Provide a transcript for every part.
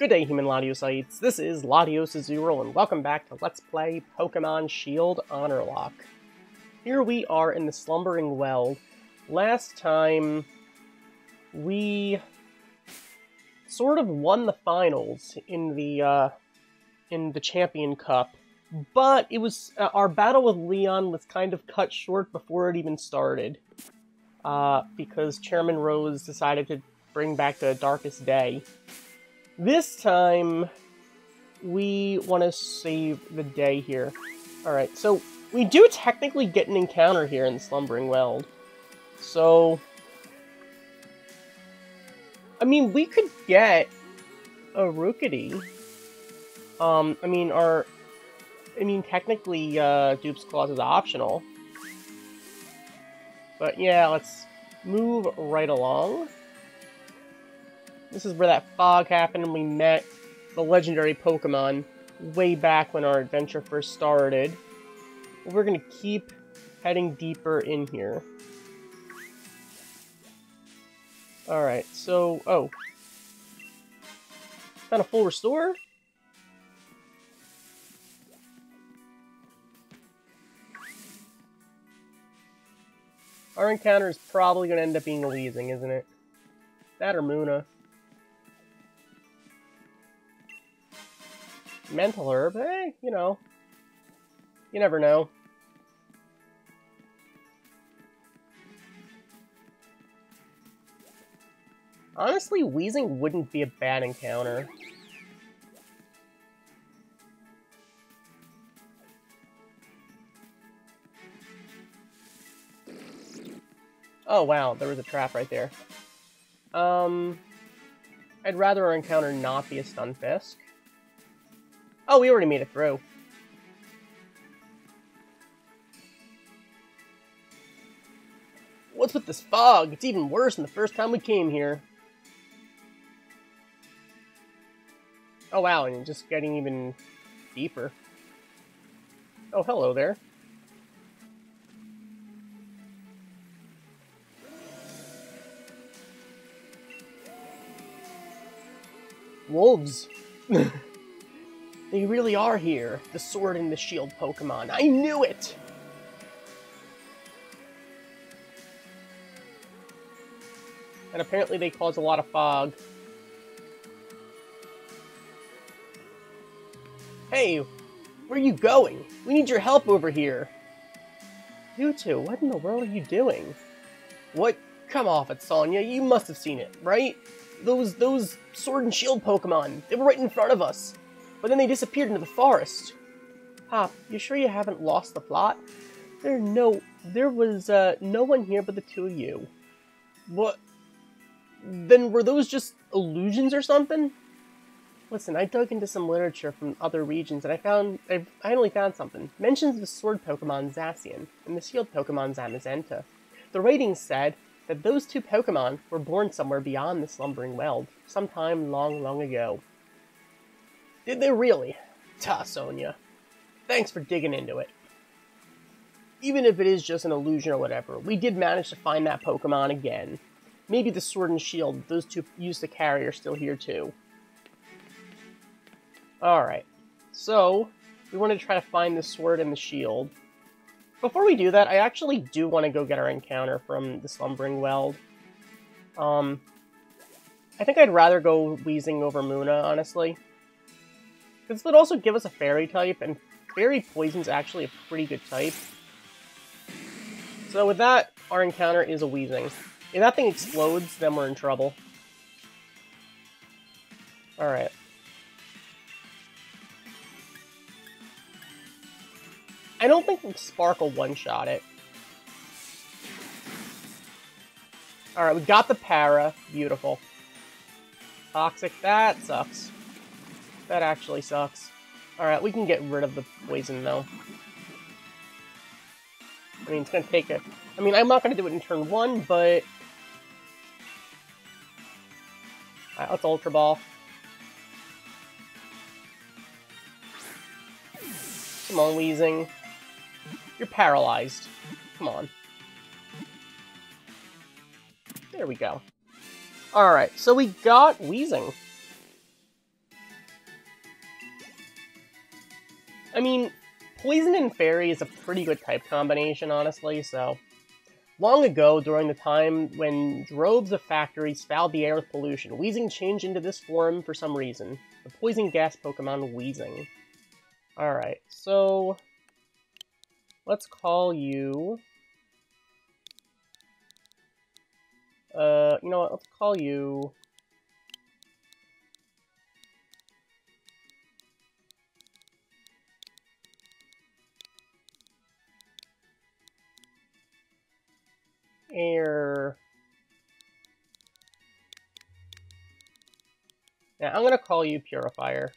Good day, human Latiosites. This is LatiosAzurill, and welcome back to Let's Play Pokemon Shield Honorlocke. Here we are in the Slumbering Well. Last time, we sort of won the finals in the Champion Cup, but it was our battle with Leon was kind of cut short before it even started, because Chairman Rose decided to bring back the Darkest Day. This time, we want to save the day here. Alright, so we do technically get an encounter here in the Slumbering Well. So, I mean, we could get a Rookity. Technically, Dupes Clause is optional. But yeah, let's move right along. This is where that fog happened and we met the legendary Pokemon way back when our adventure first started. We're going to keep heading deeper in here. Alright, so... oh. Found a full restore? Our encounter is probably going to end up being a Weezing, isn't it? That or Munna. Mental Herb, hey, you know. You never know. Honestly, Weezing wouldn't be a bad encounter. Oh wow, there was a trap right there. I'd rather our encounter not be a Stunfisk. Oh, we already made it through. What's with this fog? It's even worse than the first time we came here. Oh wow, and just getting even deeper. Oh, hello there. Wolves. They really are here. The Sword and the Shield Pokemon. I knew it! And apparently they cause a lot of fog. Hey, where are you going? We need your help over here. You two, what in the world are you doing? What? Come off it, Sonya. You must have seen it, right? Those Sword and Shield Pokemon. They were right in front of us. But then they disappeared into the forest. Pop, you sure you haven't lost the plot? There was no one here but the two of you. What? Then were those just illusions or something? Listen, I dug into some literature from other regions and I finally found something. Mentions the Sword Pokemon Zacian and the Shield Pokemon Zamazenta. The ratings said that those two Pokemon were born somewhere beyond the Slumbering Well, sometime long, long ago. Did they really? Ta, Sonya. Thanks for digging into it. Even if it is just an illusion or whatever, we did manage to find that Pokemon again. Maybe the Sword and Shield those two used to carry are still here too. Alright, so we want to try to find the Sword and the Shield. Before we do that, I actually do want to go get our encounter from the Slumbering Well. I think I'd rather go Weezing over Munna, honestly. This would also give us a Fairy type, and Fairy Poison's actually a pretty good type. So with that, our encounter is a Weezing. If that thing explodes, then we're in trouble. Alright. I don't think Spark will one-shot it. Alright, we got the Para. Beautiful. Toxic, that sucks. That actually sucks. Alright, we can get rid of the poison, though. I mean, it's gonna take a... I mean, I'm not gonna do it in turn 1, but... Alright, let's Ultra Ball. Come on, Weezing. You're paralyzed. Come on. There we go. Alright, so we got Weezing. I mean, Poison and Fairy is a pretty good type combination, honestly, so... Long ago, during the time when droves of factories fouled the air with pollution, Weezing changed into this form for some reason. The poison gas Pokemon Weezing. Alright, so... let's call you... you know what, let's call you... Air... Yeah, I'm gonna call you Purifier.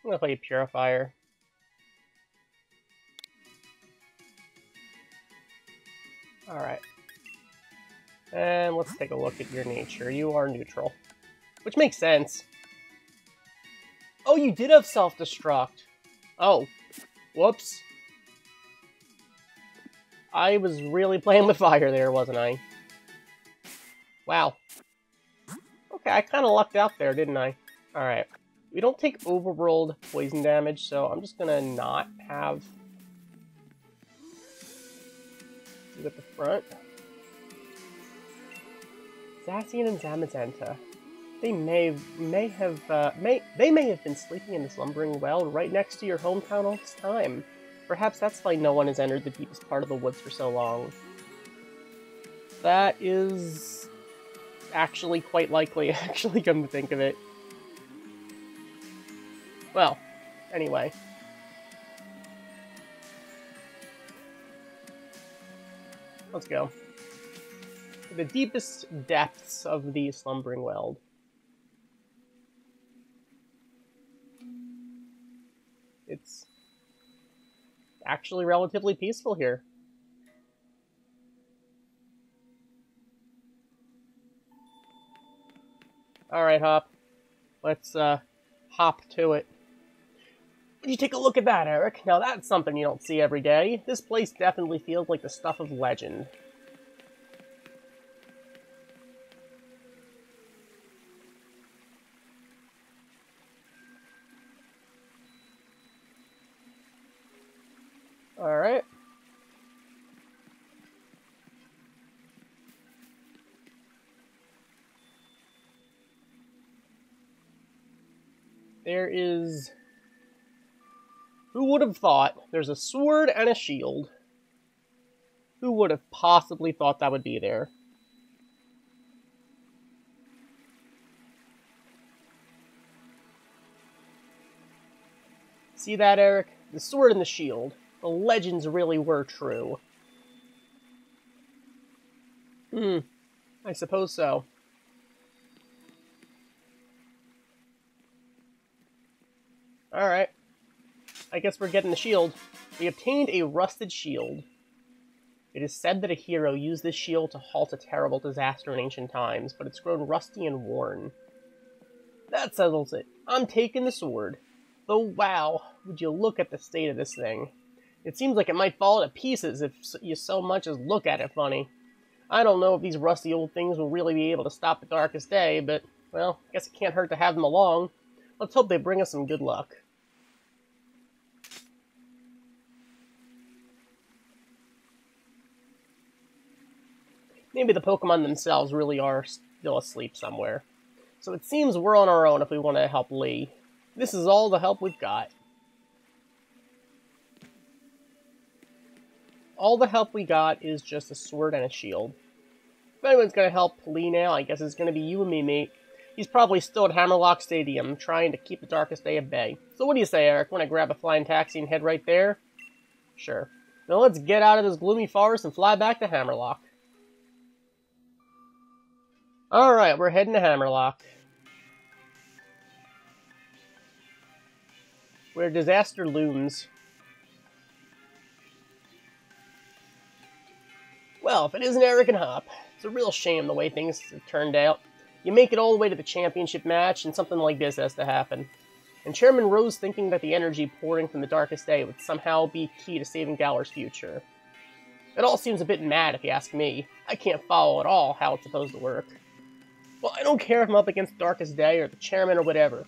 I'm gonna play Purifier. Alright. And let's take a look at your nature. You are neutral. Which makes sense. Oh, you did have self-destruct. Oh. Whoops. I was really playing with fire there, wasn't I? Wow. Okay, I kind of lucked out there, didn't I? Alright. We don't take overworld poison damage, so I'm just gonna not have... you at the front. Zacian and Zamazenta. They may have been sleeping in the slumbering well right next to your hometown all this time. Perhaps that's why no one has entered the deepest part of the woods for so long. That is actually quite likely, actually, come to think of it. Well, anyway. Let's go. The deepest depths of the slumbering well. It's actually relatively peaceful here. Alright, Hop. Let's, hop to it. Would you take a look at that, Eric? Now that's something you don't see every day. This place definitely feels like the stuff of legend. Alright. There is... who would have thought there's a sword and a shield? Who would have possibly thought that would be there? See that, Eric? The sword and the shield. The legends really were true. I suppose so. Alright. I guess we're getting the shield. We obtained a rusted shield. It is said that a hero used this shield to halt a terrible disaster in ancient times, but it's grown rusty and worn. That settles it. I'm taking the sword. Though, wow, would you look at the state of this thing. It seems like it might fall to pieces if you so much as look at it funny. I don't know if these rusty old things will really be able to stop the darkest day, but, well, I guess it can't hurt to have them along. Let's hope they bring us some good luck. Maybe the Pokemon themselves really are still asleep somewhere. So it seems we're on our own if we want to help Lee. This is all the help we've got. All the help we got is just a sword and a shield. If anyone's going to help Lee now, I guess it's going to be you and me, mate. He's probably still at Hammerlock Stadium, trying to keep the darkest day at bay. So what do you say, Eric? Want to grab a flying taxi and head right there? Sure. Now let's get out of this gloomy forest and fly back to Hammerlock. Alright, we're heading to Hammerlock. Where disaster looms. Well, if it isn't Eric and Hop, it's a real shame the way things have turned out. You make it all the way to the championship match, and something like this has to happen. and Chairman Rose thinking that the energy pouring from the darkest day would somehow be key to saving Galar's future. It all seems a bit mad if you ask me. I can't follow at all how it's supposed to work. Well, I don't care if I'm up against Darkest Day or the Chairman or whatever.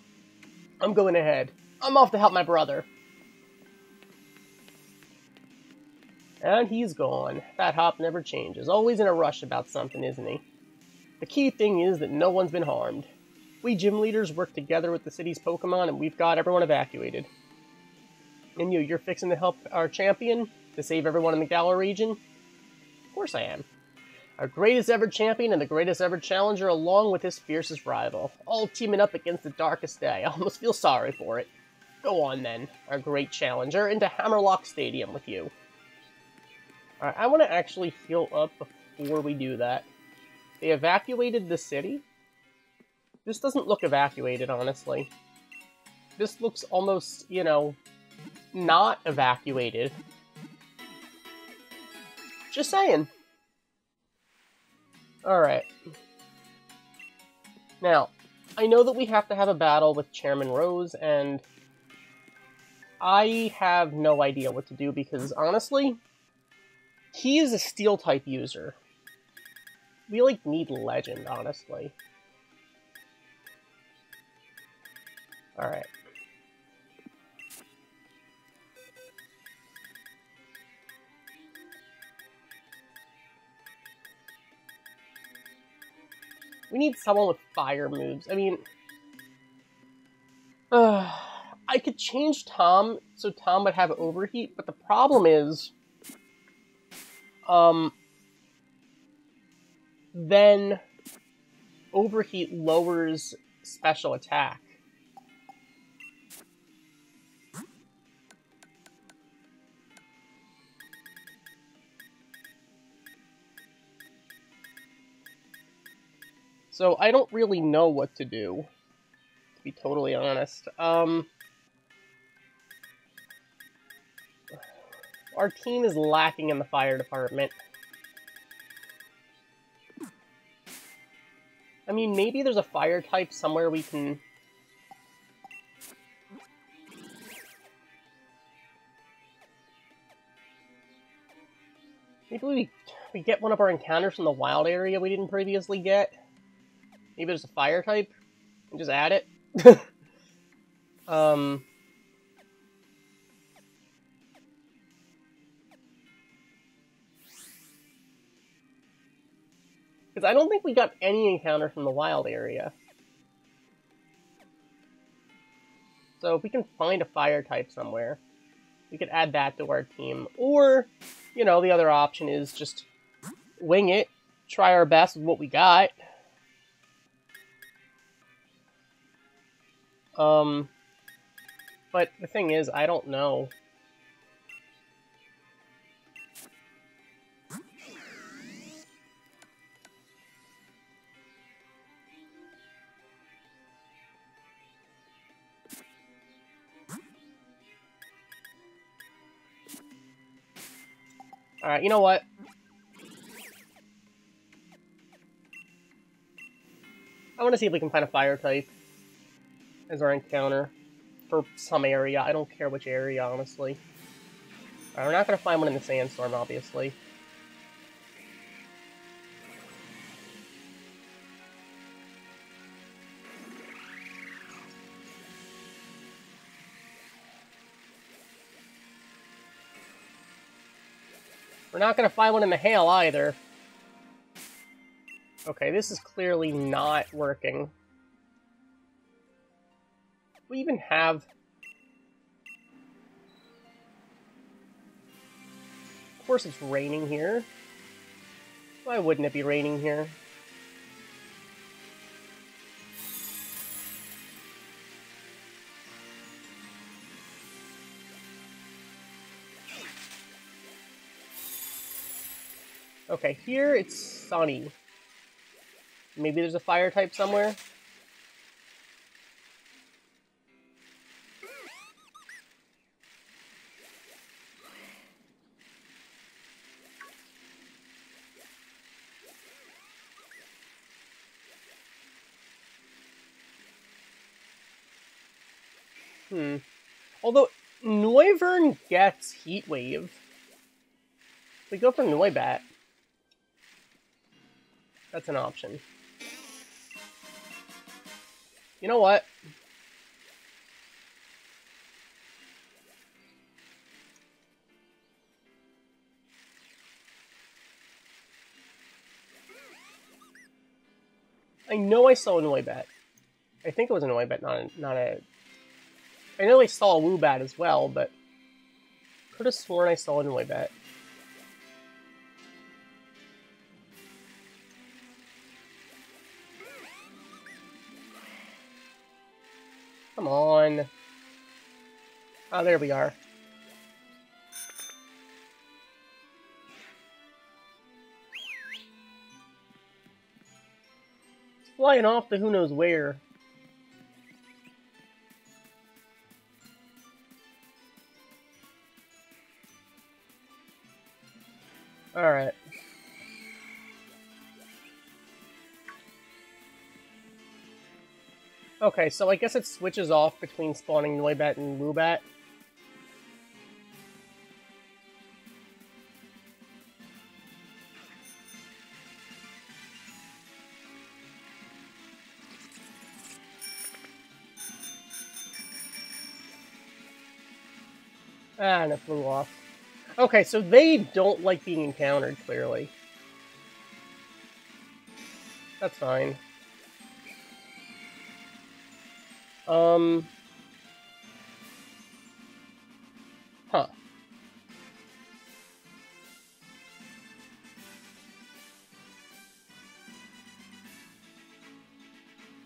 I'm going ahead. I'm off to help my brother. And he's gone. That Hop never changes. Always in a rush about something, isn't he? The key thing is that no one's been harmed. We gym leaders work together with the city's Pokemon, and we've got everyone evacuated. And you're fixing to help our champion to save everyone in the Galar region? Of course I am. Our greatest ever champion and the greatest ever challenger, along with his fiercest rival, all teaming up against the Darkest Day. I almost feel sorry for it. Go on then, our great challenger, into Honorlocke Stadium with you. Alright, I want to actually heal up before we do that. They evacuated the city? This doesn't look evacuated, honestly. This looks almost, you know, not evacuated. Just saying. Alright. Now, I know that we have to have a battle with Chairman Rose, and I have no idea what to do because, honestly, he is a Steel-type user. We, like, need Legend, honestly. Alright. We need someone with fire moves. I mean, I could change Tom so Tom would have Overheat, but the problem is, then Overheat lowers special attack. So I don't really know what to do, to be totally honest. Our team is lacking in the fire department. I mean, maybe there's a fire type somewhere we can... Maybe we get one of our encounters from the wild area we didn't previously get. Maybe there's a fire type, and just add it. Because I don't think we got any encounter from the wild area. So if we can find a fire type somewhere, we could add that to our team. Or, you know, the other option is just wing it, try our best with what we got. But the thing is, I don't know. Alright, you know what? I want to see if we can find a fire type as our encounter for some area. I don't care which area, honestly. Alright, we're not going to find one in the sandstorm, obviously. We're not going to find one in the hail, either. Okay, this is clearly not working. We even have... Of course it's raining here. Why wouldn't it be raining here? Okay, here it's sunny. Maybe there's a fire type somewhere? Although, Noivern gets Heat Wave. We go for Noibat. That's an option. You know what? I know I saw a Noibat. I think it was a Noibat, not a... I know I saw a Woobat as well, but... could have sworn I saw a Noibat. Come on. Oh, there we are. It's flying off to who knows where. Alright. Okay, so I guess it switches off between spawning Noibat and Woobat. Ah, and it flew off. Okay, so they don't like being encountered, clearly. That's fine. Huh.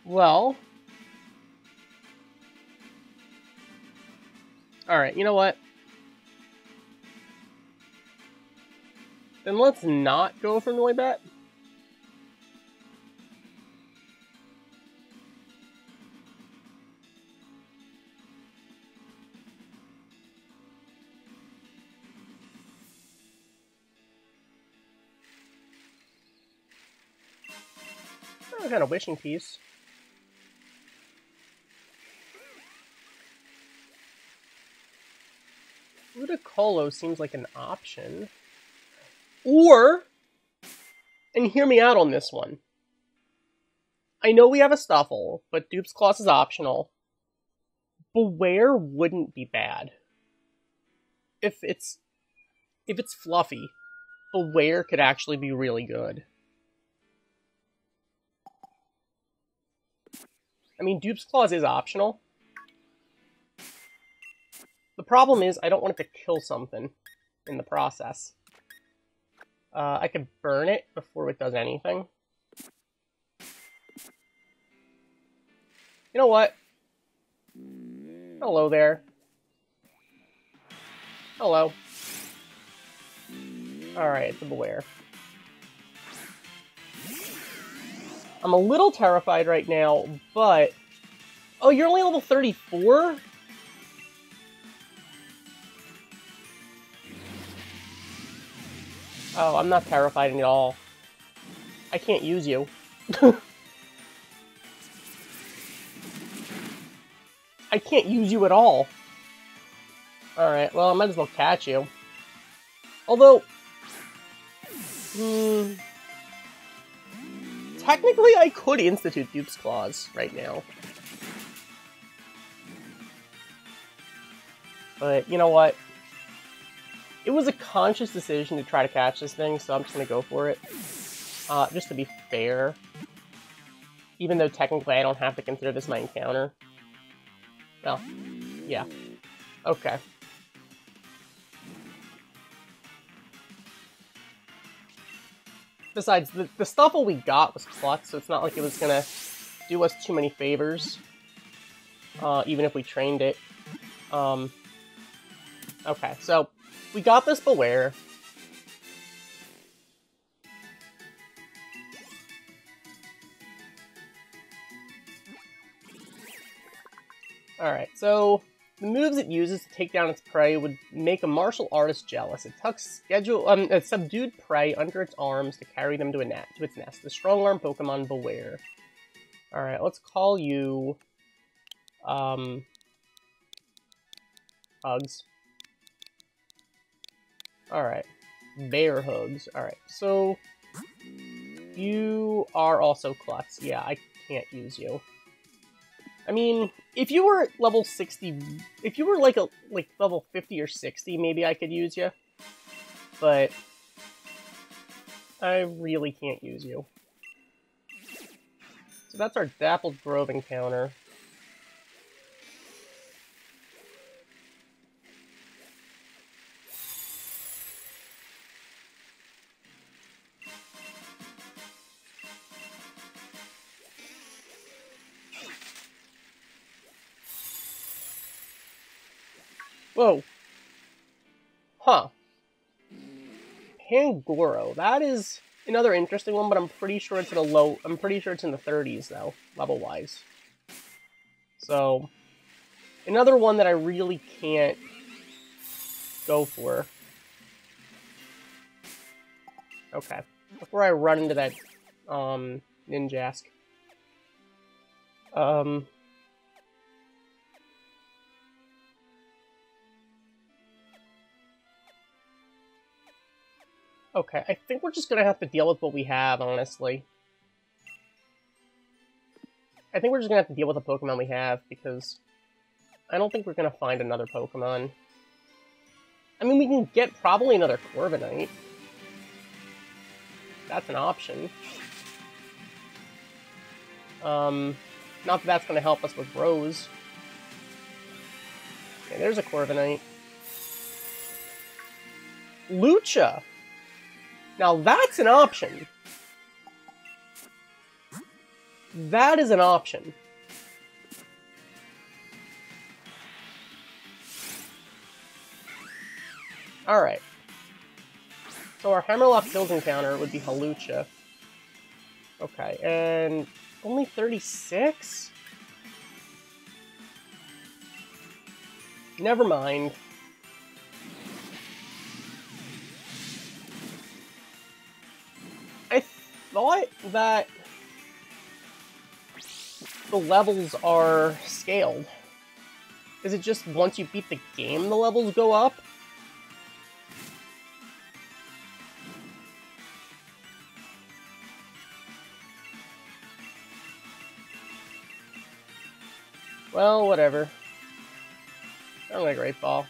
Well. Alright, you know what? Then let's not go for Noibat. I got a wishing piece. Ludicolo seems like an option. Or, and hear me out on this one. I know we have a Stuffle, but Dupes Claws is optional. Beware wouldn't be bad. If it's fluffy, Beware could actually be really good. I mean, Dupes Claws is optional. The problem is, I don't want it to kill something in the process. I could burn it before it does anything. You know what? Hello there. Hello. Alright, it's a Beware. I'm a little terrified right now, but... Oh, you're only level 34? Oh, I'm not terrified at all. I can't use you. I can't use you at all. Alright, well, I might as well catch you. Although... technically, I could institute Dupes Claws right now. But, you know what? It was a conscious decision to try to catch this thing, so I'm just gonna go for it. Just to be fair. Even though technically I don't have to consider this my encounter. Well, yeah. Okay. Besides, the Stuffle we got was Clutch, so it's not like it was gonna do us too many favors. Even if we trained it. Okay, so... we got this Beware. Alright, so the moves it uses to take down its prey would make a martial artist jealous. It tucks a subdued prey under its arms to carry them to its nest. The strong-arm Pokemon Beware. Alright, let's call you... Hugs. Alright. Bear Hugs. Alright, so... You are also Klutz. Yeah, I can't use you. I mean, if you were level 60... If you were like level 50 or 60, maybe I could use you. But... I really can't use you. So that's our Dappled Grove encounter. Whoa. Huh. Pangoro. That is another interesting one, but I'm pretty sure it's in I'm pretty sure it's in the 30s, though, level-wise. So, another one that I really can't go for. Okay. Before I run into that, Ninjask. Okay, I think we're just gonna have to deal with what we have, honestly. I think we're just gonna have to deal with the Pokemon we have, because I don't think we're gonna find another Pokemon. I mean, we can get probably another Corviknight. That's an option. Not that that's gonna help us with Rose. Okay, there's a Corviknight. Lucha! Now that's an option. That is an option. Alright. So our Hammerlock Hills encounter would be Hawlucha. Okay, and only 36? Never mind. I thought that the levels are scaled. Is it just once you beat the game the levels go up? Well, whatever. I'm gonna Great Ball.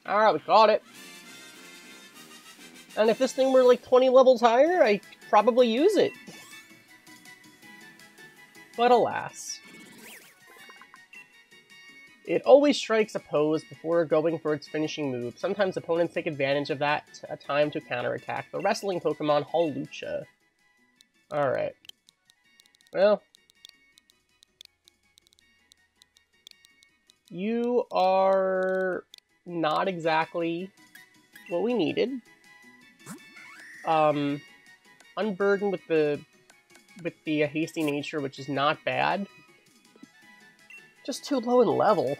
Alright, we got it. And if this thing were like 20 levels higher, I'd probably use it. But alas. It always strikes a pose before going for its finishing move. Sometimes opponents take advantage of that time to counterattack. The wrestling Pokemon Hawlucha. Alright. Well. You are not exactly what we needed. Unburdened with the hasty nature, which is not bad. Just too low in level.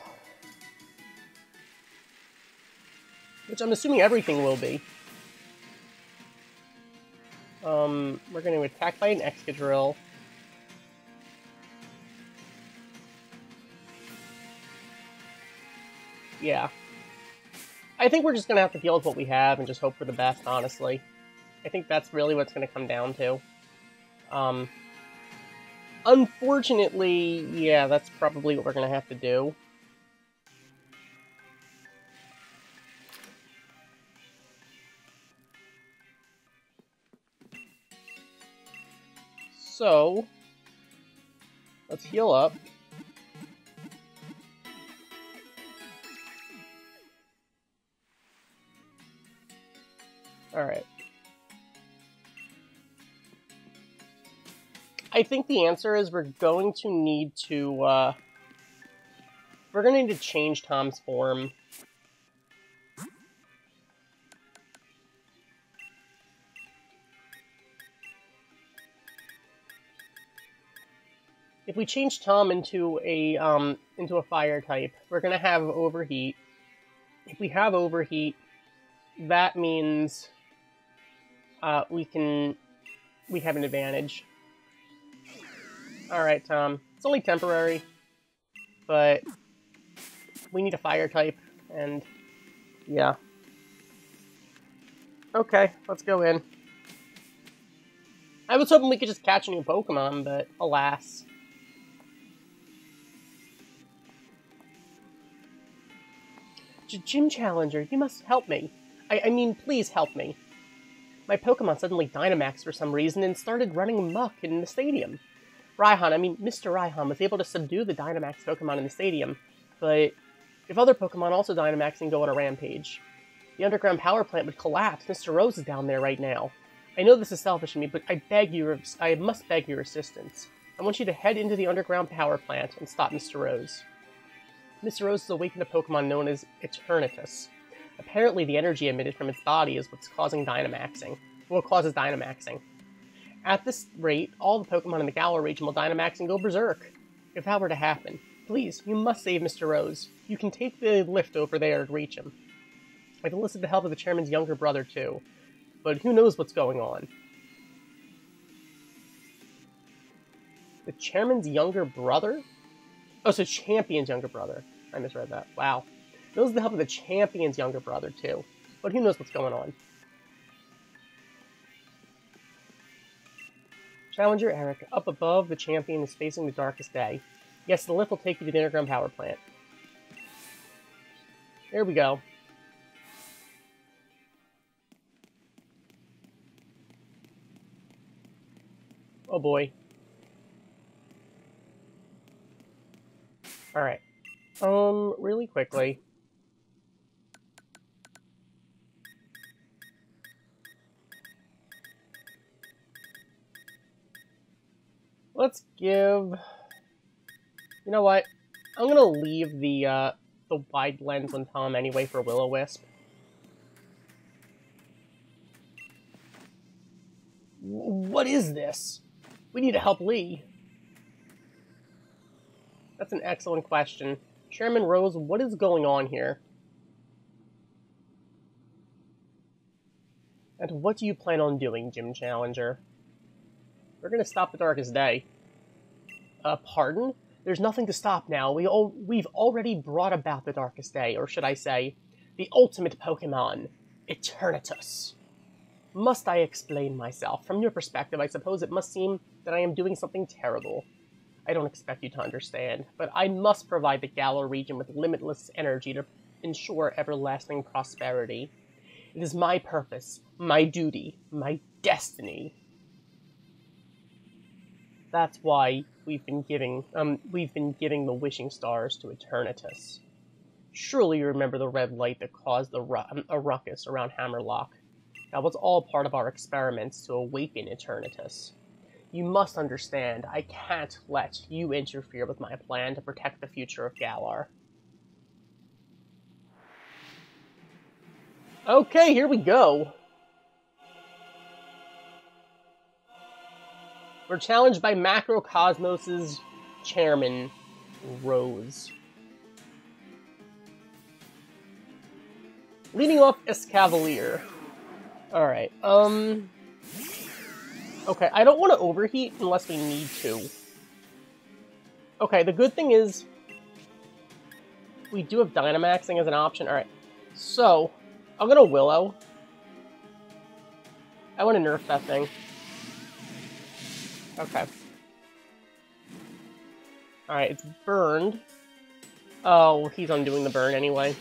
Which I'm assuming everything will be. We're going to attack by an Excadrill. Yeah. I think we're just going to have to deal with what we have and just hope for the best, honestly. I think that's really what's going to come down to. Unfortunately, yeah, that's probably what we're going to have to do. So, let's heal up. Alright. I think the answer is we're going to need to, we're going to need to change Tom's form. If we change Tom into a fire type, we're going to have Overheat. If we have Overheat, that means we can we have an advantage. Alright, Tom. It's only temporary, but we need a fire type, and yeah. Okay, let's go in. I was hoping we could just catch a new Pokemon, but alas. Gym Challenger, you must help me. I mean, please help me. My Pokemon suddenly Dynamaxed for some reason and started running amok in the stadium. Mr. Raihan was able to subdue the Dynamax Pokemon in the stadium, but if other Pokemon also Dynamax and go on a rampage, the underground power plant would collapse. Mr. Rose is down there right now. I know this is selfish of me, but I must beg your assistance. I want you to head into the underground power plant and stop Mr. Rose. Mr. Rose has awakened a Pokemon known as Eternatus. Apparently the energy emitted from its body is what's causing Dynamaxing. What causes Dynamaxing. At this rate, all the Pokemon in the Galar region will Dynamax and go berserk. If that were to happen, please, you must save Mr. Rose. You can take the lift over there to reach him. I've enlisted the help of the chairman's younger brother, too. But who knows what's going on? The chairman's younger brother? Oh, so champion's younger brother. I misread that. Wow. Knows the help of the champion's younger brother, too. But who knows what's going on? Challenger Eric, up above, the champion is facing the darkest day. Yes, the lift will take you to the underground power plant. There we go. Oh boy. Alright. Really quickly. Let's give... You know what? I'm gonna leave the wide lens on Tom anyway for Will-O-Wisp. What is this? We need to help Lee. That's an excellent question. Chairman Rose, what is going on here? And what do you plan on doing, Gym Challenger? We're gonna stop the darkest day. Pardon? There's nothing to stop now. We've already brought about the darkest day, or should I say, the ultimate Pokemon, Eternatus. Must I explain myself? From your perspective, I suppose it must seem that I am doing something terrible. I don't expect you to understand, but I must provide the Galar region with limitless energy to ensure everlasting prosperity. It is my purpose, my duty, my destiny. That's why we've been giving the wishing stars to Eternatus. Surely you remember the red light that caused a ruckus around Hammerlock. That was all part of our experiments to awaken Eternatus. You must understand, I can't let you interfere with my plan to protect the future of Galar. Okay, here we go. We're challenged by Macrocosmos' chairman, Rose. Leading off Escavalier. Alright, okay, I don't want to overheat unless we need to. Okay, the good thing is we do have Dynamaxing as an option. Alright, so I'm gonna Willow. I want to nerf that thing. Okay. Alright, it's burned. Oh, he's undoing the burn anyway.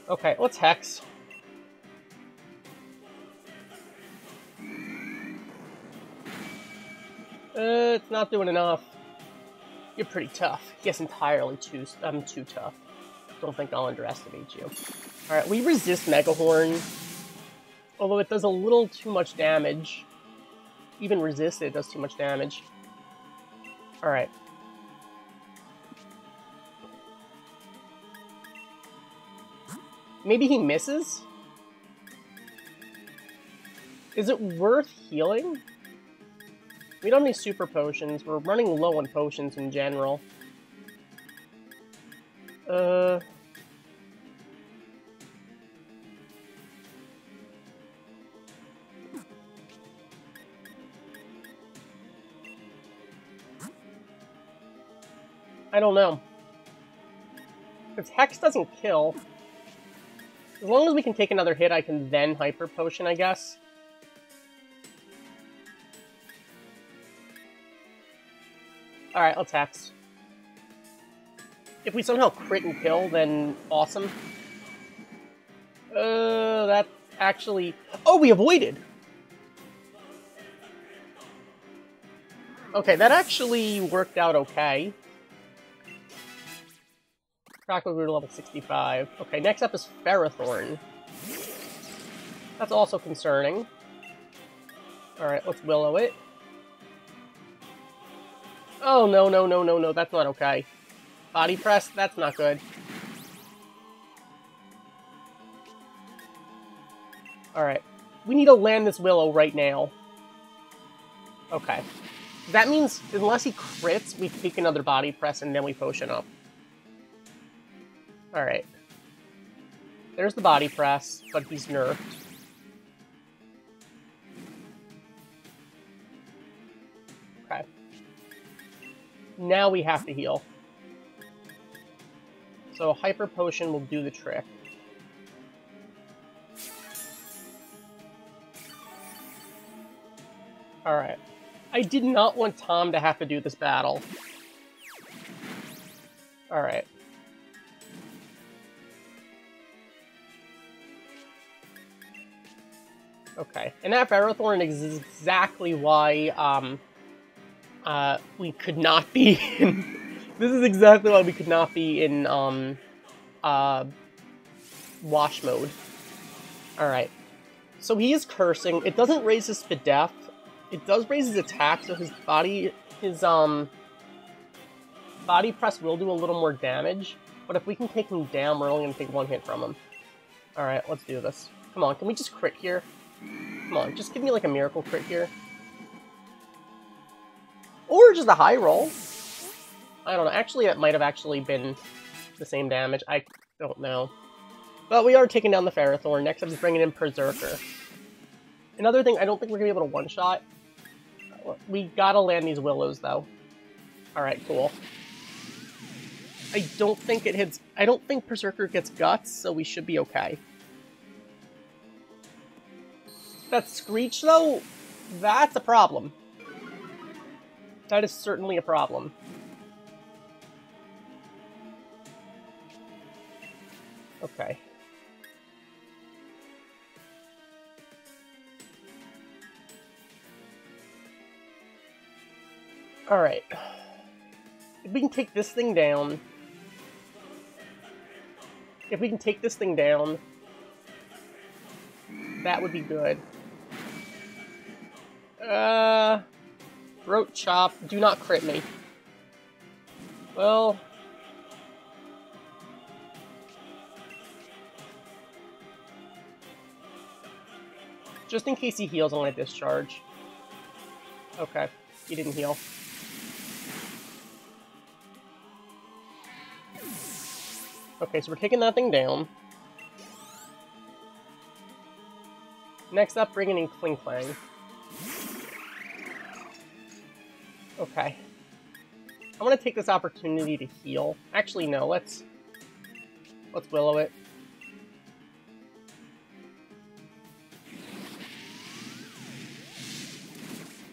Okay, let's Hex. It's not doing enough. You're pretty tough. Yes, entirely too tough. Don't think I'll underestimate you. Alright, we resist Mega Horn. Although it does a little too much damage. Even resist it does too much damage. Alright. Maybe he misses? Is it worth healing? We don't need super potions. We're running low on potions in general. I don't know. Because Hex doesn't kill. As long as we can take another hit, I can then Hyper Potion, I guess. Alright, let's Hex. If we somehow crit and kill, then awesome. That actually... Oh, we avoided! Okay, that actually worked out okay. Crackle grew to level 65. Okay, next up is Ferrothorn. That's also concerning. Alright, let's Willow it. Oh, no, no, no, no, no, that's not okay. Body Press, that's not good. Alright, we need to land this Willow right now. Okay. That means, unless he crits, we take another Body Press and then we potion up. Alright. There's the Body Press, but he's nerfed. Okay. Now we have to heal. So Hyper Potion will do the trick. Alright. I did not want Tom to have to do this battle. Alright. Okay, and that Ferrothorn is exactly why, we could not be in... This is exactly why we could not be in, wash mode. Alright. So he is cursing. It doesn't raise his Spadef. It does raise his attack, so his body press will do a little more damage. But if we can take him down, we're only gonna take one hit from him. Alright, let's do this. Come on, can we just crit here? Come on, just give me like a miracle crit here. Or just a high roll. I don't know. Actually, it might have actually been the same damage. I don't know. But we are taking down the Ferrothorn. Next up is bringing in Berserker. Another thing, I don't think we're going to be able to one-shot. We gotta land these Willows, though. Alright, cool. I don't think it hits... I don't think Berserker gets Guts, so we should be okay. That Screech, though, that's a problem. That is certainly a problem. Okay. Alright. If we can take this thing down... If we can take this thing down... That would be good. Throat Chop. Do not crit me. Well... Just in case he heals on my discharge. Okay, he didn't heal. Okay, so we're taking that thing down. Next up, bringing in Kling Clang. Okay. I want to take this opportunity to heal. Actually, no, let's Willow it.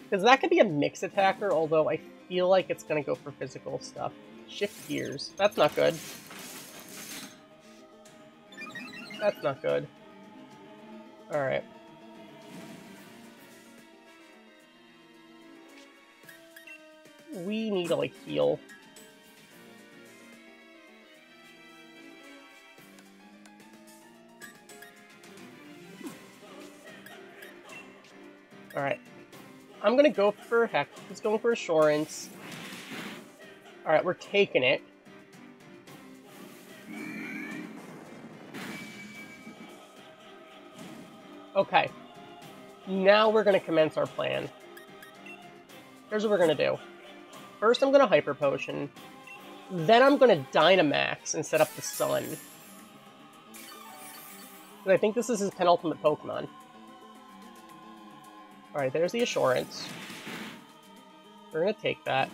Because that could be a mix attacker, although I feel like it's going to go for physical stuff. Shift gears. That's not good. That's not good. Alright. We need to, like, heal. Alright. I'm gonna go for Hex. He's going for Assurance. Alright, we're taking it. Okay. Now we're gonna commence our plan. Here's what we're gonna do. First, I'm gonna Hyper Potion. Then I'm gonna Dynamax and set up the Sun. But I think this is his penultimate Pokemon. Alright, there's the Assurance. We're gonna take that.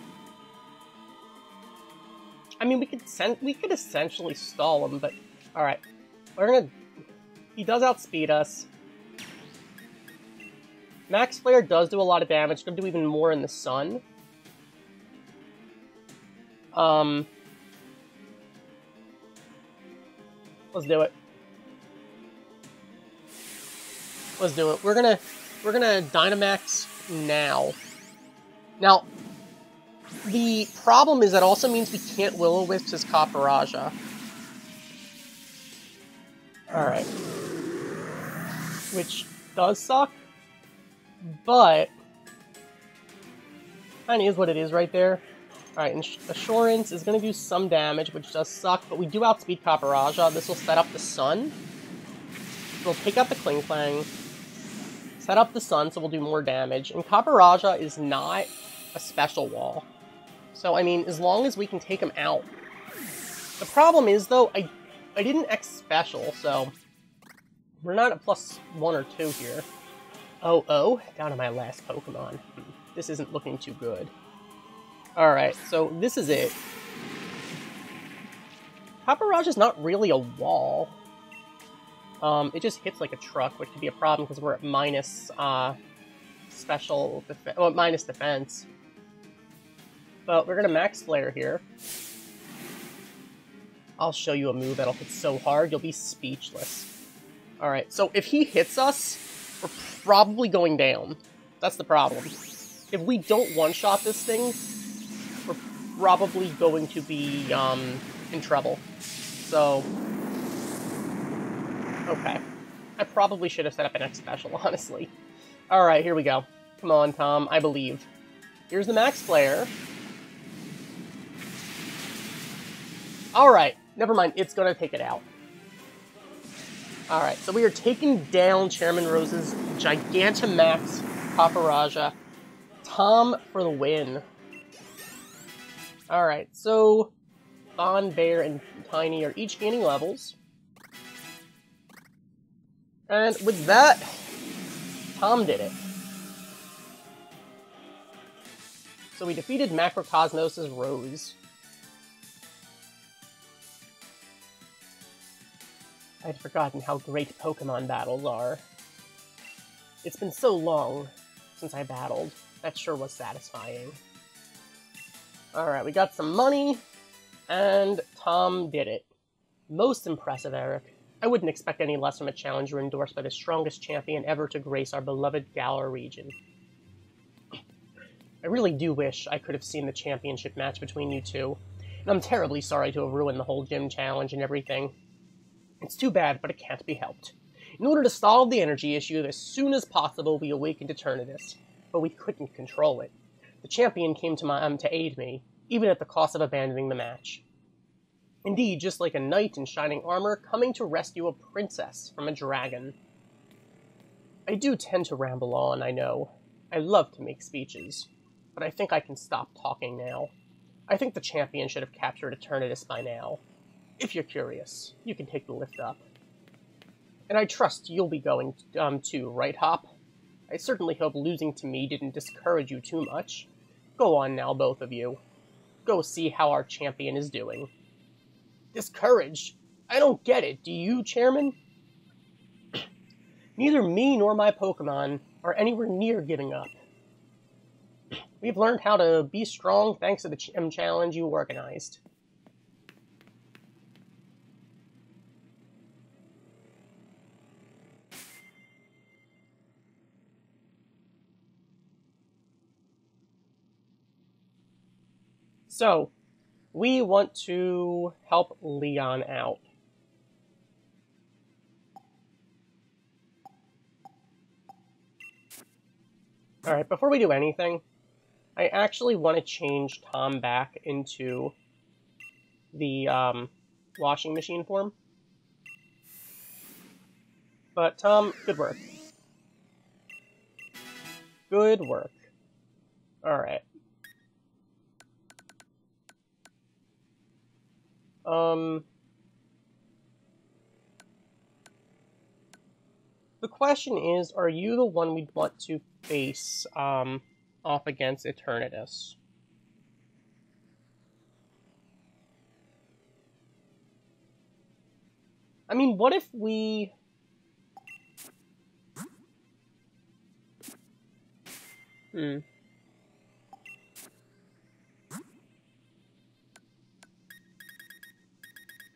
I mean, we could essentially stall him, but alright. We're gonna... He does outspeed us. Max Flare does do a lot of damage. It's gonna do even more in the Sun. Let's do it. Let's do it. We're gonna Dynamax now. Now, the problem is that also means we can't Will-O-Wisp his Copperajah. Alright. Which does suck, but kinda is what it is right there. Alright, and Assurance is gonna do some damage, which does suck, but we do outspeed Copperajah. This will set up the Sun. We'll take out the Klinklang. Set up the Sun, so we'll do more damage. And Copperajah is not a special wall. So, I mean, as long as we can take him out. The problem is, though, I didn't X special, so we're not at +1 or 2 here. Oh, down to my last Pokemon. This isn't looking too good. Alright, so this is it. Copperajah's not really a wall. It just hits like a truck, which could be a problem because we're at minus minus defense. But we're gonna Max Flare here. I'll show you a move that'll hit so hard, you'll be speechless. Alright, so if he hits us, we're probably going down. That's the problem. If we don't one-shot this thing, we're probably going to be in trouble. So... okay. I probably should have set up an X special, honestly. Alright, here we go. Come on, Tom, I believe. Here's the Max Flare. Alright, never mind, it's gonna take it out. Alright, so we are taking down Chairman Rose's Gigantamax Copperajah. Tom for the win. Alright, so Bon, Bear, and Tiny are each gaining levels. And with that, Tom did it. So we defeated Macrocosmos' Rose. I'd forgotten how great Pokemon battles are. It's been so long since I battled. That sure was satisfying. Alright, we got some money, and Tom did it. Most impressive, Eric. I wouldn't expect any less from a challenger endorsed by the strongest champion ever to grace our beloved Galar region. I really do wish I could have seen the championship match between you two, and I'm terribly sorry to have ruined the whole gym challenge and everything. It's too bad, but it can't be helped. In order to solve the energy issue, as soon as possible we awakened Eternatus, but we couldn't control it. The champion came to aid me, even at the cost of abandoning the match. Indeed, just like a knight in shining armor coming to rescue a princess from a dragon. I do tend to ramble on, I know. I love to make speeches, but I think I can stop talking now. I think the champion should have captured Eternatus by now. If you're curious, you can take the lift up. And I trust you'll be going, too, right, Hop? I certainly hope losing to me didn't discourage you too much. Go on now, both of you. Go see how our champion is doing. Discouraged? I don't get it, do you, Chairman? Neither me nor my Pokemon are anywhere near giving up. We've learned how to be strong thanks to the challenge you organized. So, we want to help Leon out. Alright, before we do anything, I actually want to change Tom back into the washing machine form. But Tom, good work. Good work. Alright, The question is, are you the one we'd want to face, off against Eternatus? I mean, what if we...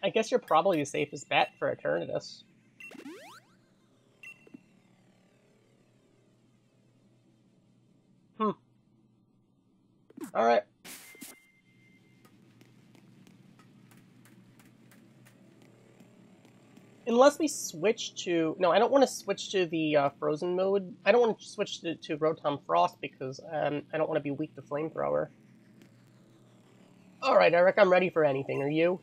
I guess you're probably the safest bet for Eternatus. Alright. Unless we switch to... No, I don't want to switch to the Frozen mode. I don't want to switch to Rotom Frost because I don't want to be weak to Flamethrower. Alright, Eric, I'm ready for anything. Are you?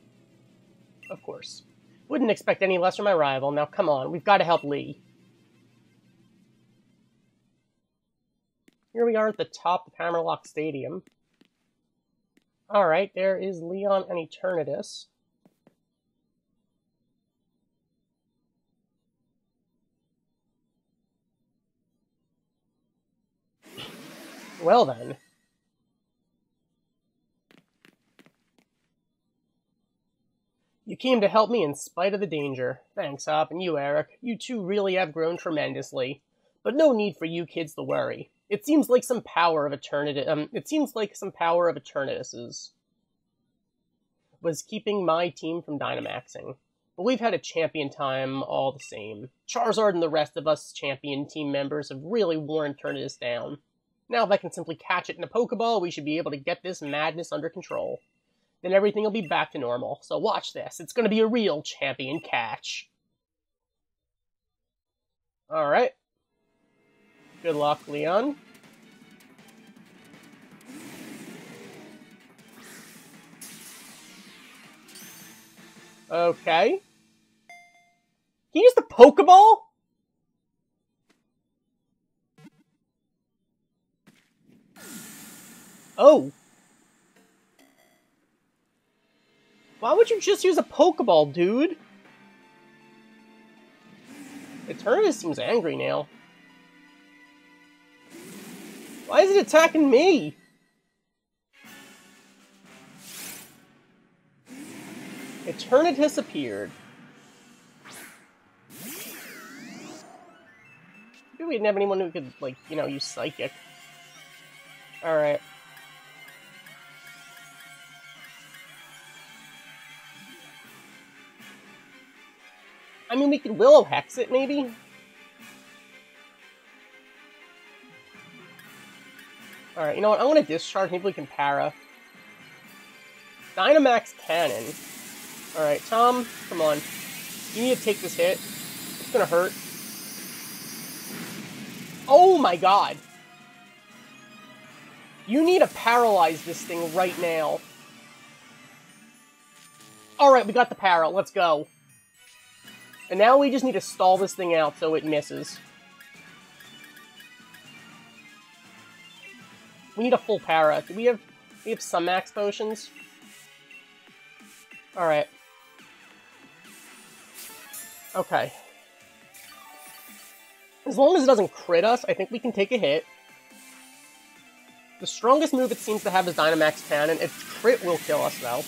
Of course. Wouldn't expect any less from my rival. Now, come on. We've got to help Lee. Here we are at the top of Honorlocke Stadium. Alright, there is Leon and Eternatus. Well then. You came to help me in spite of the danger. Thanks, Hop, and you, Eric. You two really have grown tremendously. But no need for you kids to worry. It seems like some power of Eternatus's was keeping my team from Dynamaxing. But we've had a champion time all the same. Charizard and the rest of us champion team members have really worn Eternatus down. Now if I can simply catch it in a Pokeball, we should be able to get this madness under control. Then everything will be back to normal. So watch this. It's going to be a real champion catch. Alright. Good luck, Leon. Okay. He used the Pokeball? Oh. Why would you just use a Pokeball, dude? Eternatus seems angry now. Why is it attacking me? Eternatus appeared. Maybe we didn't have anyone who could, like, you know, use Psychic. Alright. I mean, we could Willow Hex it, maybe? Alright, you know what? I'm gonna discharge. Maybe we can Para. Dynamax Cannon. Alright, Tom, come on. You need to take this hit. It's gonna hurt. Oh my god! You need to paralyze this thing right now. Alright, we got the para. Let's go. And now we just need to stall this thing out so it misses. We need a full para. Do we have some max potions? Alright. Okay. As long as it doesn't crit us, I think we can take a hit. The strongest move it seems to have is Dynamax Cannon. Its crit will kill us, though.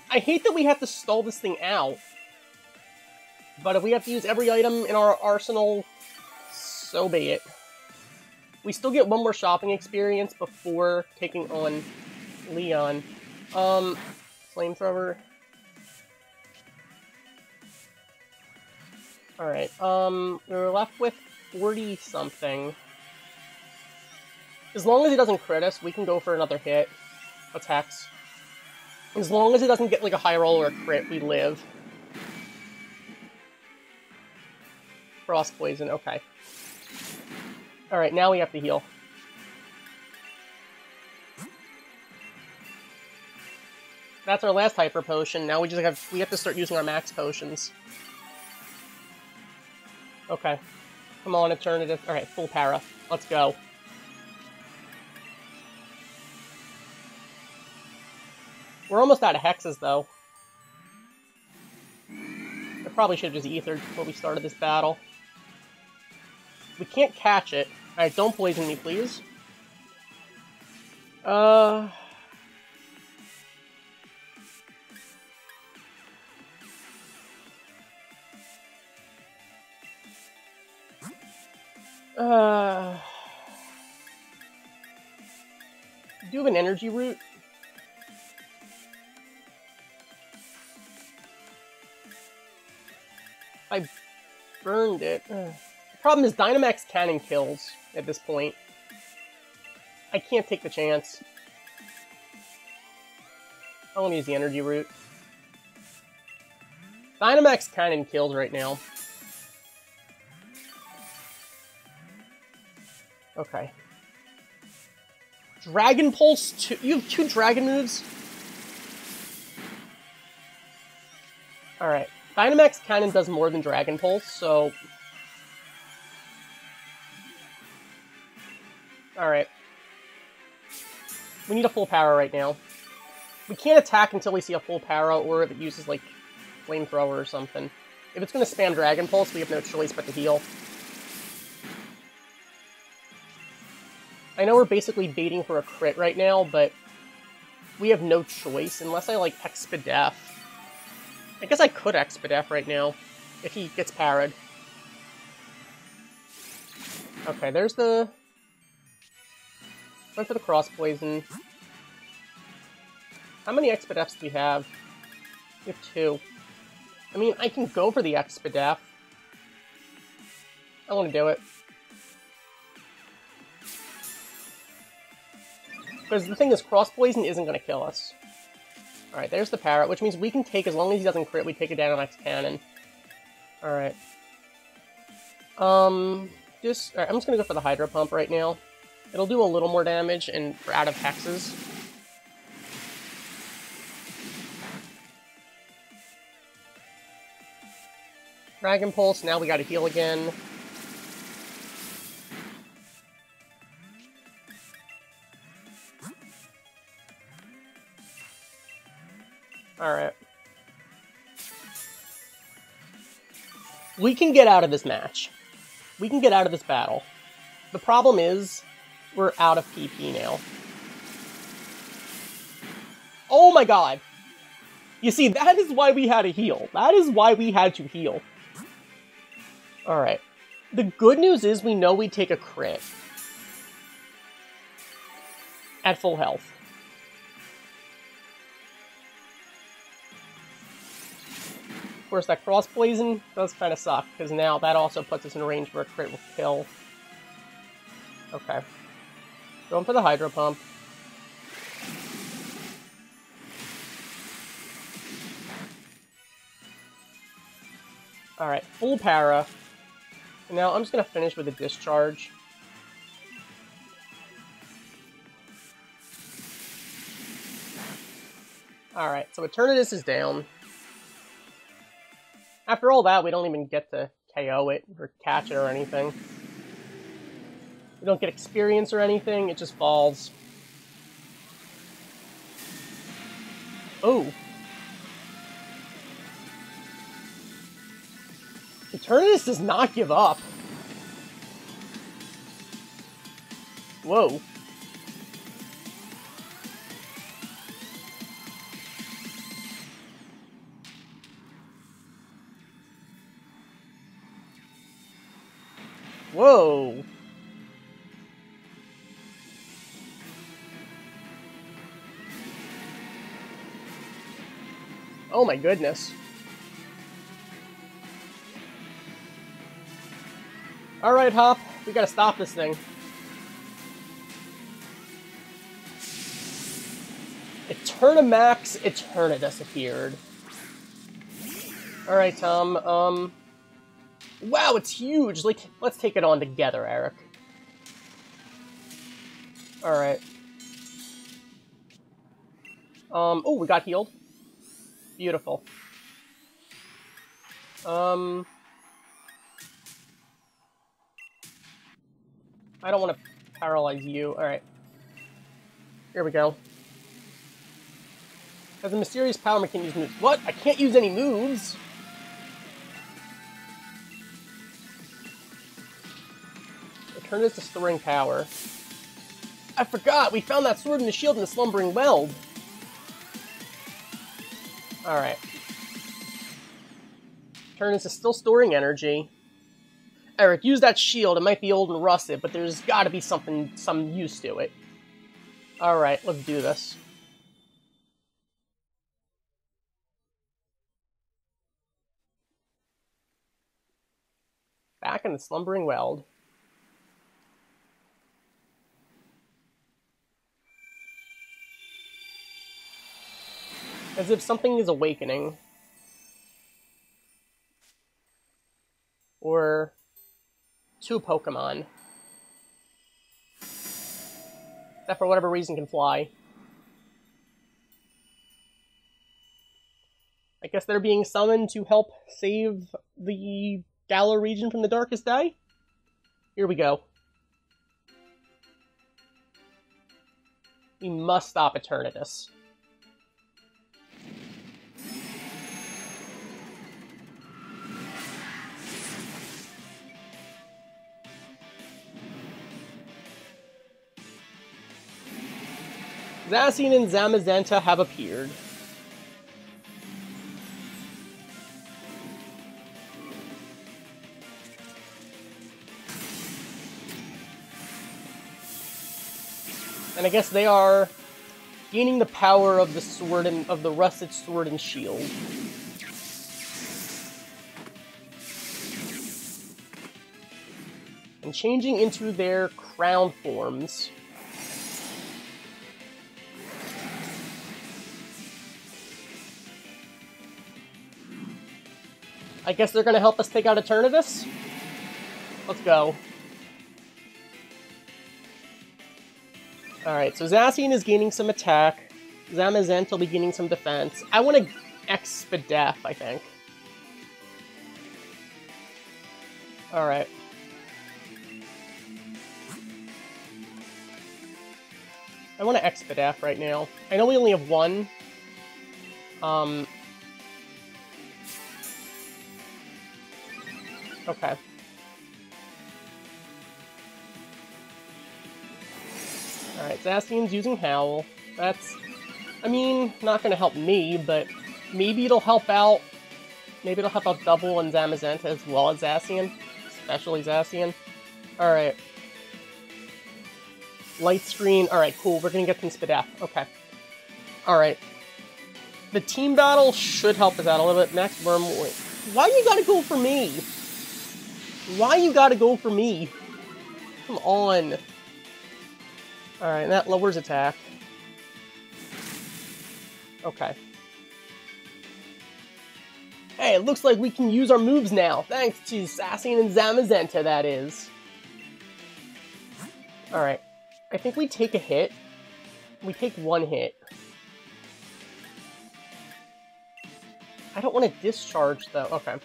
I hate that we have to stall this thing out. But if we have to use every item in our arsenal, so be it. We still get one more shopping experience before taking on Leon. Flamethrower. Alright, we're left with 40-something. As long as it doesn't crit us, we can go for another hit. Let's Hex. As long as it doesn't get like a high roll or a crit, we live. Frost Poison, okay. Alright, now we have to heal. That's our last Hyper Potion. Now we have to start using our max potions. Okay. Come on, Eternatus. Alright, full para. Let's go. We're almost out of hexes, though. I probably should have just ethered before we started this battle. We can't catch it. Alright, don't poison me, please. Do you have an energy root? I burned it. The problem is Dynamax Cannon kills at this point. I can't take the chance. I want to use the energy root. Dynamax Cannon kills right now. Okay. Dragon Pulse 2. You have 2 dragon moves? Alright. Dynamax Cannon does more than Dragon Pulse, so... Alright. We need a full power right now. We can't attack until we see a full power, or if it uses, like, Flamethrower or something. If it's going to spam Dragon Pulse, we have no choice but to heal. I know we're basically baiting for a crit right now, but we have no choice unless I, like, Expedef. I guess I could Expedef right now, if he gets parried. Okay, there's the... Went for the Cross Poison. How many Expedefs do we have? We have 2. I mean, I can go for the Expedef. I want to do it. Because the thing is, Cross Poison isn't going to kill us. Alright, there's the Parrot, which means we can take, as long as he doesn't crit, we take a Dynamax Cannon. Alright. Alright, I'm just going to go for the Hydro Pump right now. It'll do a little more damage, and we're out of hexes. Dragon Pulse, now we gotta heal again. Alright. We can get out of this match. We can get out of this battle. The problem is, we're out of PP now. Oh my god! You see, that is why we had to heal. That is why we had to heal. Alright. The good news is we know we take a crit. At full health. Of course, that Cross Poison does kind of suck, because now that also puts us in range where a crit will kill. Okay. Going for the Hydro Pump. Alright, full para. And now I'm just going to finish with a Discharge. Alright, so Eternatus is down. After all that, we don't even get to KO it, or catch it, or anything. We don't get experience or anything, it just falls. Oh. Eternatus does not give up. Whoa. Whoa. Oh my goodness. Alright, Hop. We gotta stop this thing. Eternamax Eternatus appeared. Alright, Tom. Wow, it's huge! Like, let's take it on together, Eric. Alright. Oh, we got healed. Beautiful. I I don't want to paralyze you. Alright. Here we go. Has a mysterious power I can use moves. What? I can't use any moves? Return this to storing power. I forgot! We found that sword and the shield in the slumbering weld! Alright. Turn into still storing energy. Eric, use that shield. It might be old and rusted, but there's gotta be some use to it. Alright, let's do this. Back in the slumbering weld. As if something is awakening. Or two Pokemon. That for whatever reason can fly. I guess they're being summoned to help save the Galar region from the darkest day? Here we go. We must stop Eternatus. Zacian and Zamazenta have appeared. And I guess they are gaining the power of the sword and of the rusted sword and shield. And changing into their crown forms. I guess they're gonna help us take out Eternatus? Let's go. Alright, so Zacian is gaining some attack. Zamazenta will be gaining some defense. I want to Expedef, I think. Alright. I want to Expedef right now. I know we only have one. Okay. Alright, Zacian's using Howl. That's, I mean, not gonna help me, but maybe it'll help out. Maybe it'll help out Double and Zamazenta as well as Zacian. Especially Zacian. Alright. Light screen. Alright, cool. We're gonna get some Spidef. Okay. Alright. The team battle should help us out a little bit. Max Wormwood. Why you gotta go for me? Why you gotta go for me? Come on. Alright, that lowers attack. Okay. Hey, it looks like we can use our moves now. Thanks to Zacian and Zamazenta, that is. Alright. I think we take a hit. We take one hit. I don't want to discharge, though. Okay.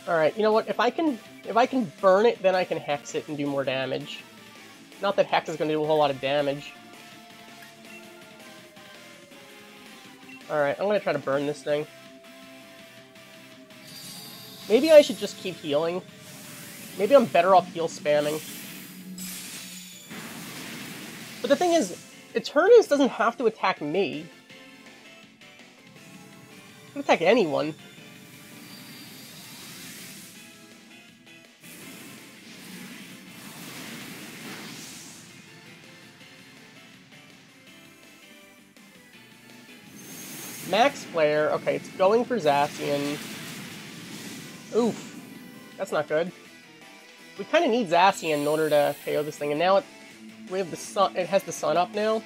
Alright, you know what? If I can burn it, then I can Hex it and do more damage. Not that Hex is going to do a whole lot of damage. Alright, I'm going to try to burn this thing. Maybe I should just keep healing. Maybe I'm better off heal spamming. But the thing is, Eternatus doesn't have to attack me. It can attack anyone. Max Flare. Okay, it's going for Zacian. Oof. That's not good. We kind of need Zacian in order to KO this thing, and now we have the sun. It has the sun up now.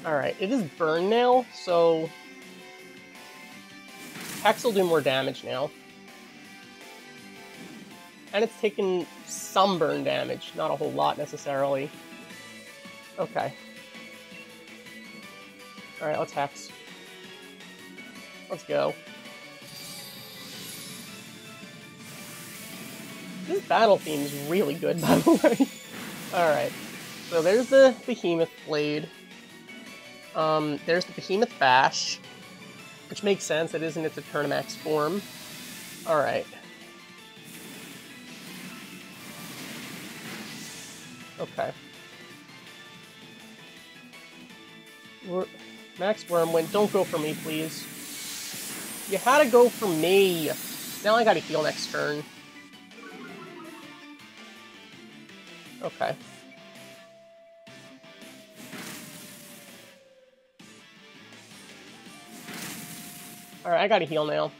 Alright, it is burned now, so Hex will do more damage now. And it's taken some burn damage, not a whole lot necessarily. Okay. Alright, let's Hex. Let's go. This battle theme is really good, by the way. Alright. So there's the Behemoth Blade. There's the Behemoth Bash. Which makes sense, it is in its Eternamax form. Alright. Okay. Max Wormwind, don't go for me, please. You had to go for me! Now I gotta heal next turn. Okay. Alright, I gotta heal now.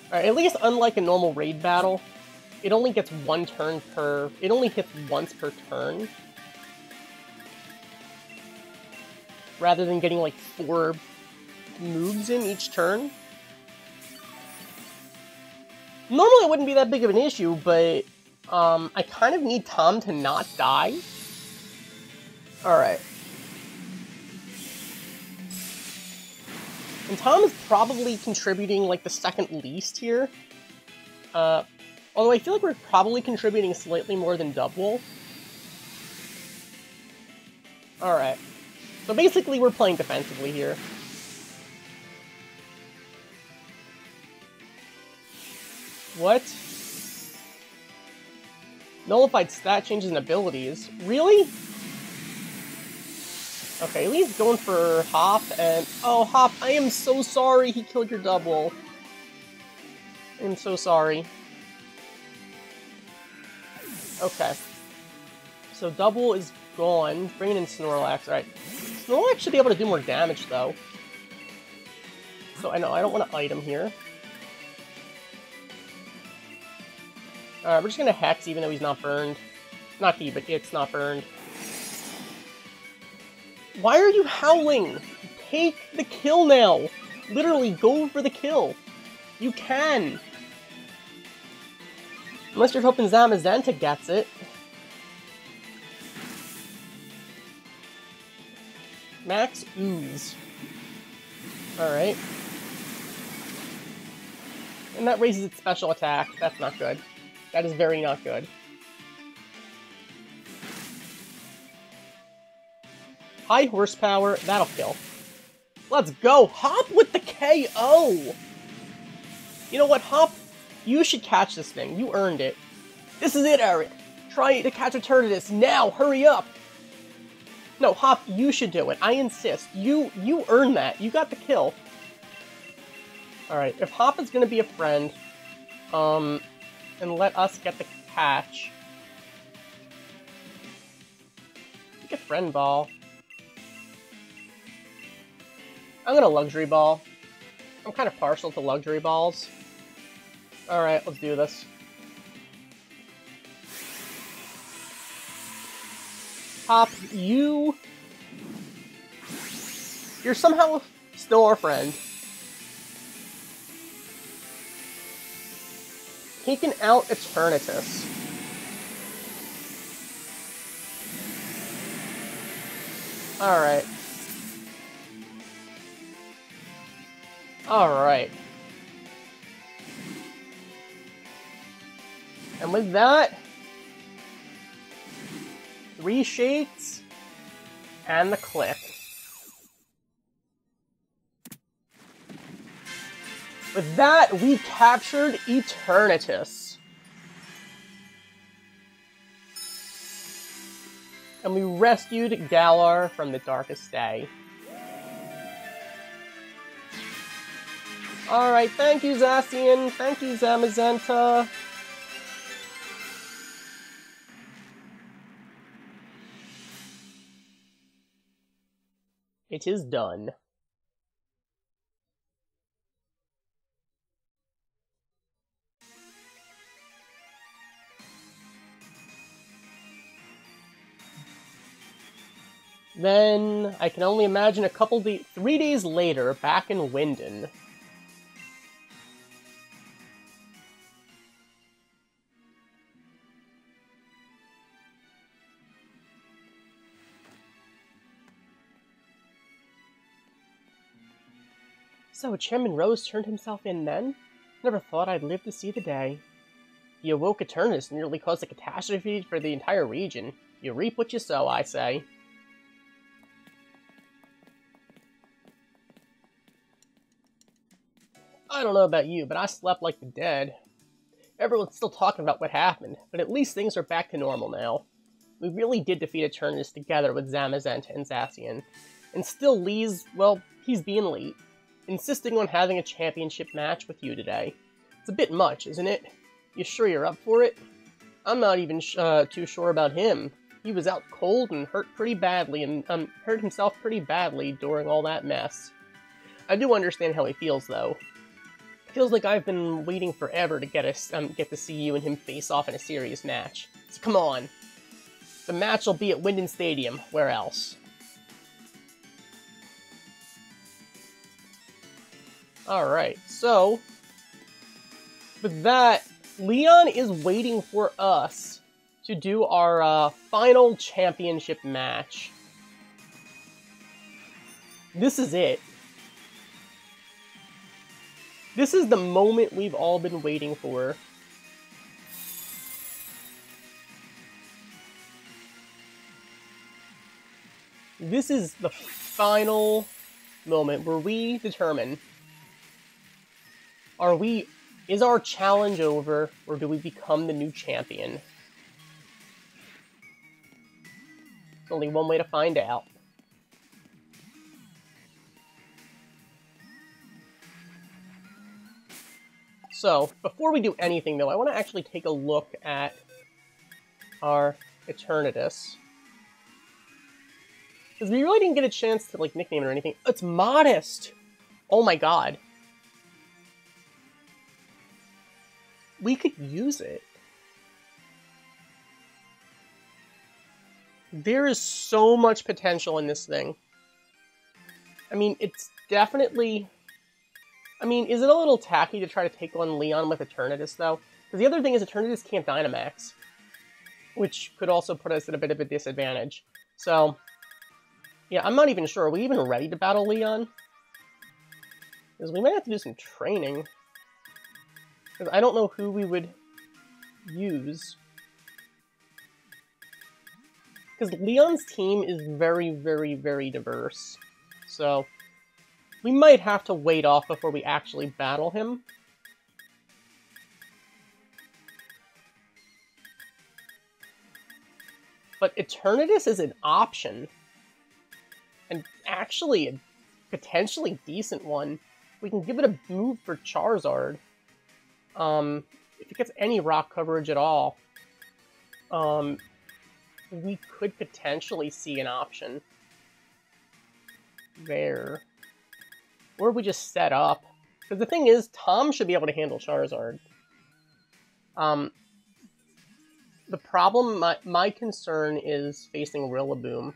Alright, at least unlike a normal raid battle, it only gets one turn per... It only hits once per turn. Rather than getting like 4 moves in each turn. Normally it wouldn't be that big of an issue, but I kind of need Tom to not die. Alright. And Tom is probably contributing like the second least here. Although I feel like we're probably contributing slightly more than Double. Alright. So basically we're playing defensively here. What? Nullified stat changes and abilities? Really? Okay, at least going for Hop and... Oh, Hop, I am so sorry he killed your Double. I am so sorry. Okay. So Double is gone. Bringing in Snorlax. Alright. Snorlax should be able to do more damage, though. So I know, I don't want to item here. Alright, we're just gonna Hex even though he's not burned. Not he, but it's not burned. Why are you howling? Take the kill now! Literally, go for the kill. You can! Unless you're hoping Zamazenta gets it. Max Ooze. Alright. And that raises its special attack. That's not good. That is very not good. High horsepower, that'll kill. Let's go! Hop with the KO! You know what, Hop? You should catch this thing. You earned it. This is it, Eric! Try to catch Eternatus now! Hurry up! No, Hop, you should do it. I insist. You earned that. You got the kill. Alright, if Hop is gonna be a friend, and let us get the catch. Get Friend Ball. I'm gonna Luxury Ball. I'm kind of partial to Luxury Balls. Alright, let's do this. Hop, you're somehow still our friend. Taking out Eternatus. Alright. Alright. And with that, 3 shakes and the click. With that, we captured Eternatus. And we rescued Galar from the darkest day. Alright, thank you, Zacian. Thank you, Zamazenta. It is done. Then, I can only imagine 3 days later, back in Winden. So, Chairman Rose turned himself in then? Never thought I'd live to see the day. You awoke Eternus and nearly caused a catastrophe for the entire region. You reap what you sow, I say. I don't know about you, but I slept like the dead. Everyone's still talking about what happened, but at least things are back to normal now. We really did defeat Eternus together with Zamazenta and Zacian. And still Lee's, well, he's being late, insisting on having a championship match with you today. It's a bit much, isn't it? You sure you're up for it? I'm not even too sure about him. He was out cold and hurt pretty badly, and hurt himself pretty badly during all that mess. I do understand how he feels, though. Feels like I've been waiting forever to get to see you and him face off in a serious match. So come on. The match will be at Winden Stadium. Where else? Alright, so with that, Leon is waiting for us to do our final championship match. This is it. This is the moment we've all been waiting for. This is the final moment where we determine, is our challenge over, or do we become the new champion? There's only one way to find out. So, before we do anything, though, I want to actually take a look at our Eternatus. Because we really didn't get a chance to, like, nickname it or anything. It's Modest! Oh my god. We could use it. There is so much potential in this thing. I mean, it's definitely... I mean, is it a little tacky to try to take on Leon with Eternatus, though? Because the other thing is Eternatus can't Dynamax, which could also put us at a bit of a disadvantage. So, yeah, I'm not even sure. Are we even ready to battle Leon? Because we might have to do some training. Because I don't know who we would use. Because Leon's team is very, very, very diverse. So we might have to wait off before we actually battle him. But Eternatus is an option. And actually a potentially decent one. We can give it a move for Charizard. If it gets any rock coverage at all, we could potentially see an option there. Or we just set up. Because the thing is, Tom should be able to handle Charizard. The problem, my concern is facing Rillaboom.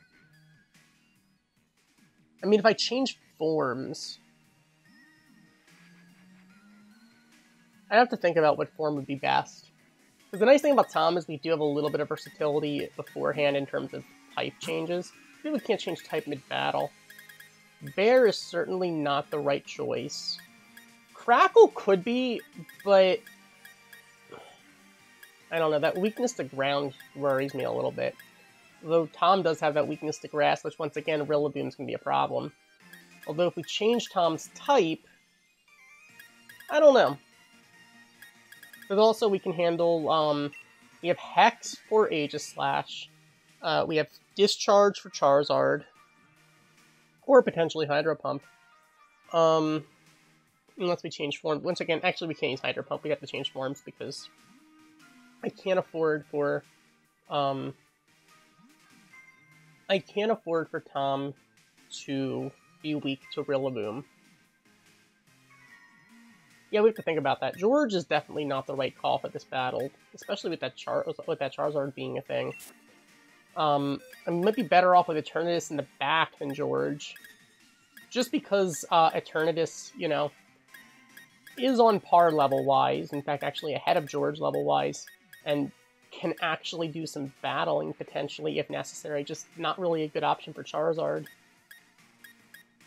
I mean, if I change forms, I'd have to think about what form would be best. Because the nice thing about Tom is we do have a little bit of versatility beforehand in terms of type changes. Maybe we can't change type mid-battle. Bear is certainly not the right choice. Crackle could be, but I don't know, that weakness to ground worries me a little bit. Though Tom does have that weakness to grass, which once again, Rillaboom's going to be a problem. Although if we change Tom's type, I don't know. But also we can handle, we have Hex for Aegislash. We have Discharge for Charizard. Or potentially Hydro Pump. Unless we change form. Once again, actually we can't use Hydro Pump. We have to change forms because I can't afford for Tom to be weak to Rillaboom. Yeah, we have to think about that. George is definitely not the right call for this battle, especially with that Charizard being a thing. I might be better off with Eternatus in the back than George. Just because Eternatus, you know, is on par level-wise, in fact, actually ahead of George level-wise, and can actually do some battling, potentially, if necessary. Just not really a good option for Charizard.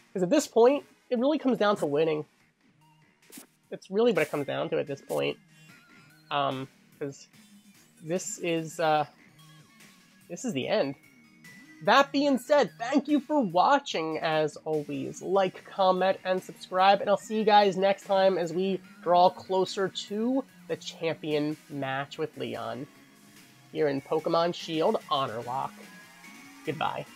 Because at this point, it really comes down to winning. That's really what it comes down to at this point. Because this is the end. That being said, thank you for watching, as always. Like, comment, and subscribe, and I'll see you guys next time as we draw closer to the champion match with Leon. Here in Pokemon Shield Honorlocke. Goodbye.